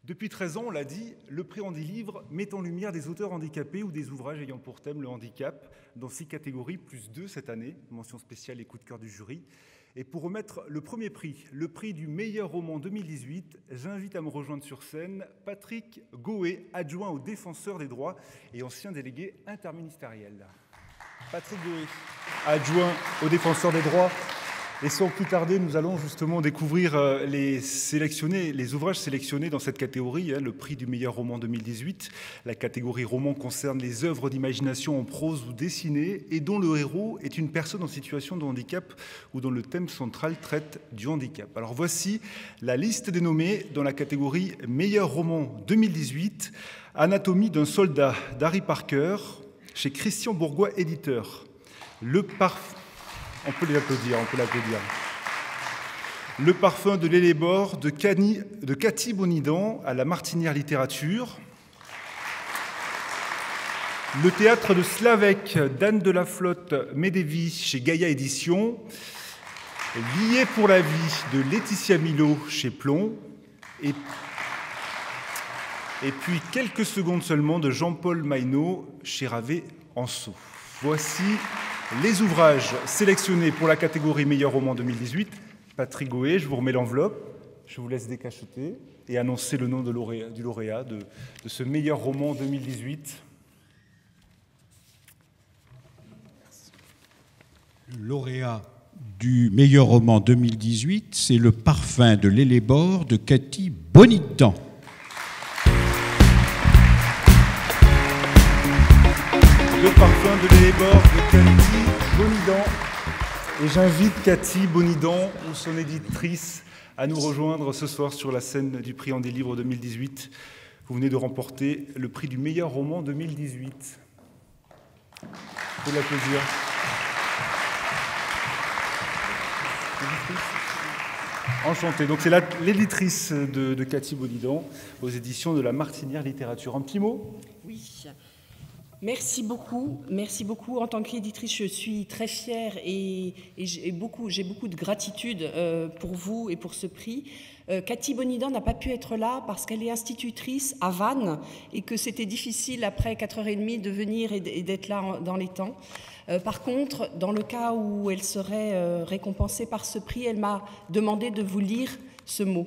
Depuis 13 ans, on l'a dit, le prix Handilivre met en lumière des auteurs handicapés ou des ouvrages ayant pour thème le handicap, dans 6 catégories, plus 2 cette année, mention spéciale et coup de cœur du jury. Et pour remettre le premier prix, le prix du meilleur roman 2018, j'invite à me rejoindre sur scène Patrick Goé, adjoint au défenseur des droits et ancien délégué interministériel. Patrick Goé, adjoint au défenseur des droits. Et sans plus tarder, nous allons justement découvrir les ouvrages sélectionnés dans cette catégorie, le prix du meilleur roman 2018. La catégorie roman concerne les œuvres d'imagination en prose ou dessinée et dont le héros est une personne en situation de handicap ou dont le thème central traite du handicap. Alors voici la liste des nommés dans la catégorie meilleur roman 2018. Anatomie d'un soldat d'Harry Parker chez Christian Bourgois, éditeur. On peut l'applaudir. Le parfum de l'Hellebore de Cathy Bonidan à la Martinière Littérature. Le théâtre de Slavek d'Anne de la Flotte Médévis chez Gaïa Éditions. Lié pour la vie de Laetitia Milo chez Plomb. Et puis quelques secondes seulement de Jean-Paul Maïneau chez Ravet Anceau. Voici les ouvrages sélectionnés pour la catégorie meilleur roman 2018. Patrick Goé, je vous remets l'enveloppe, je vous laisse décacheter et annoncer le nom du lauréat de ce meilleur roman 2018. Le lauréat du meilleur roman 2018, c'est Le parfum de l'Hellebore de Cathy Bonidan. Le parfum de l'Hellebore de Cathy Bonidan. Et j'invite Cathy Bonidan ou son éditrice à nous rejoindre ce soir sur la scène du prix Handilivre 2018. Vous venez de remporter le prix du meilleur roman 2018. Vous pouvez l'applaudir. Enchantée. Donc c'est l'éditrice de Cathy Bonidan aux éditions de la Martinière Littérature. Un petit mot ? Oui. Merci beaucoup. En tant qu'éditrice, je suis très fière et j'ai beaucoup de gratitude pour vous et pour ce prix. Cathy Bonidan n'a pas pu être là parce qu'elle est institutrice à Vannes et que c'était difficile après 4h30 de venir et d'être là dans les temps. Par contre, dans le cas où elle serait récompensée par ce prix, elle m'a demandé de vous lire ce mot.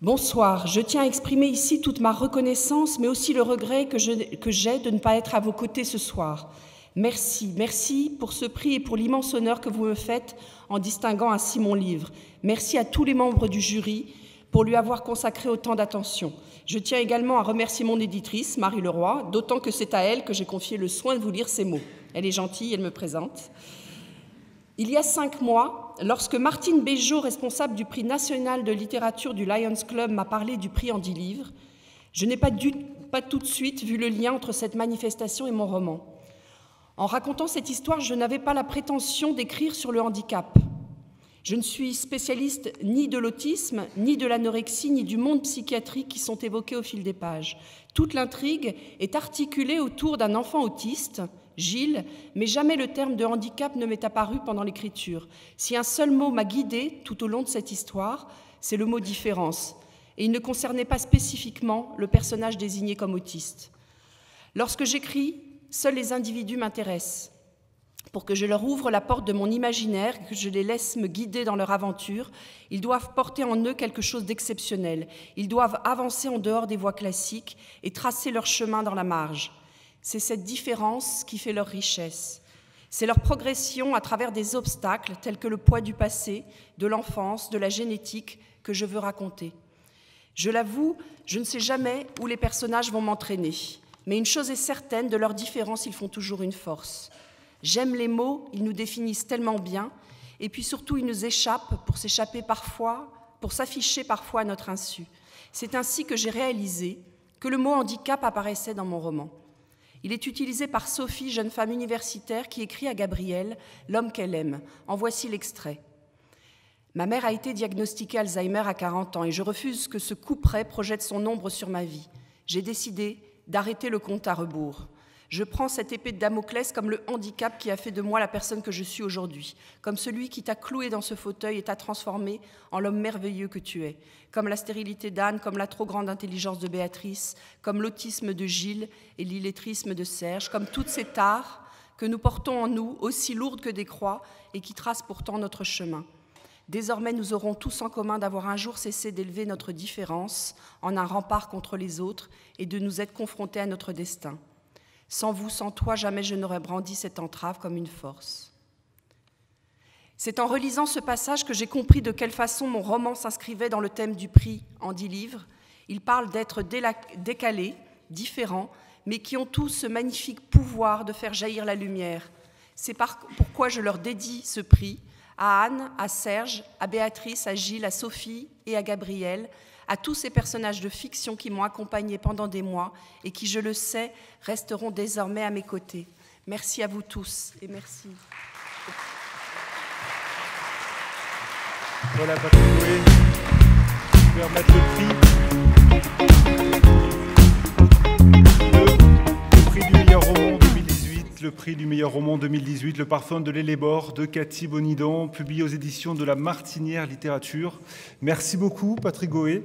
Bonsoir, je tiens à exprimer ici toute ma reconnaissance, mais aussi le regret que j'ai de ne pas être à vos côtés ce soir. Merci pour ce prix et pour l'immense honneur que vous me faites en distinguant ainsi mon livre. Merci à tous les membres du jury pour lui avoir consacré autant d'attention. Je tiens également à remercier mon éditrice, Marie Leroy, d'autant que c'est à elle que j'ai confié le soin de vous lire ces mots. Elle est gentille, elle me présente. Il y a 5 mois, lorsque Martine Béjot, responsable du prix national de littérature du Lions Club, m'a parlé du prix Handilivre, je n'ai pas tout de suite vu le lien entre cette manifestation et mon roman. En racontant cette histoire, je n'avais pas la prétention d'écrire sur le handicap. Je ne suis spécialiste ni de l'autisme, ni de l'anorexie, ni du monde psychiatrique qui sont évoqués au fil des pages. Toute l'intrigue est articulée autour d'un enfant autiste, Gilles, mais jamais le terme de handicap ne m'est apparu pendant l'écriture. Si un seul mot m'a guidée tout au long de cette histoire, c'est le mot différence. Et il ne concernait pas spécifiquement le personnage désigné comme autiste. Lorsque j'écris, seuls les individus m'intéressent. Pour que je leur ouvre la porte de mon imaginaire, que je les laisse me guider dans leur aventure, ils doivent porter en eux quelque chose d'exceptionnel. Ils doivent avancer en dehors des voies classiques et tracer leur chemin dans la marge. C'est cette différence qui fait leur richesse. C'est leur progression à travers des obstacles tels que le poids du passé, de l'enfance, de la génétique que je veux raconter. Je l'avoue, je ne sais jamais où les personnages vont m'entraîner, mais une chose est certaine, de leur différence, ils font toujours une force. J'aime les mots, ils nous définissent tellement bien, et puis surtout, ils nous échappent pour s'afficher parfois à notre insu. C'est ainsi que j'ai réalisé que le mot handicap apparaissait dans mon roman. Il est utilisé par Sophie, jeune femme universitaire, qui écrit à Gabriel, l'homme qu'elle aime. En voici l'extrait. Ma mère a été diagnostiquée Alzheimer à 40 ans et je refuse que ce coup près projette son ombre sur ma vie. J'ai décidé d'arrêter le compte à rebours. Je prends cette épée de Damoclès comme le handicap qui a fait de moi la personne que je suis aujourd'hui, comme celui qui t'a cloué dans ce fauteuil et t'a transformé en l'homme merveilleux que tu es, comme la stérilité d'Anne, comme la trop grande intelligence de Béatrice, comme l'autisme de Gilles et l'illettrisme de Serge, comme toutes ces tares que nous portons en nous, aussi lourdes que des croix, et qui tracent pourtant notre chemin. Désormais, nous aurons tous en commun d'avoir un jour cessé d'élever notre différence en un rempart contre les autres et de nous être confrontés à notre destin. Sans vous, sans toi, jamais je n'aurais brandi cette entrave comme une force. C'est en relisant ce passage que j'ai compris de quelle façon mon roman s'inscrivait dans le thème du prix en 10 livres. Il parle d'être décalés, différents, mais qui ont tous ce magnifique pouvoir de faire jaillir la lumière. C'est pourquoi je leur dédie ce prix, à Anne, à Serge, à Béatrice, à Gilles, à Sophie et à Gabriel, à tous ces personnages de fiction qui m'ont accompagnée pendant des mois et qui, je le sais, resteront désormais à mes côtés. Merci à vous tous et merci. Voilà, Patrick Goé, je vais remettre le prix. Le prix du meilleur roman 2018, le prix du meilleur roman 2018, Le parfum de l'Hellebore de Cathy Bonidan, publié aux éditions de la Martinière Littérature. Merci beaucoup, Patrick Goé.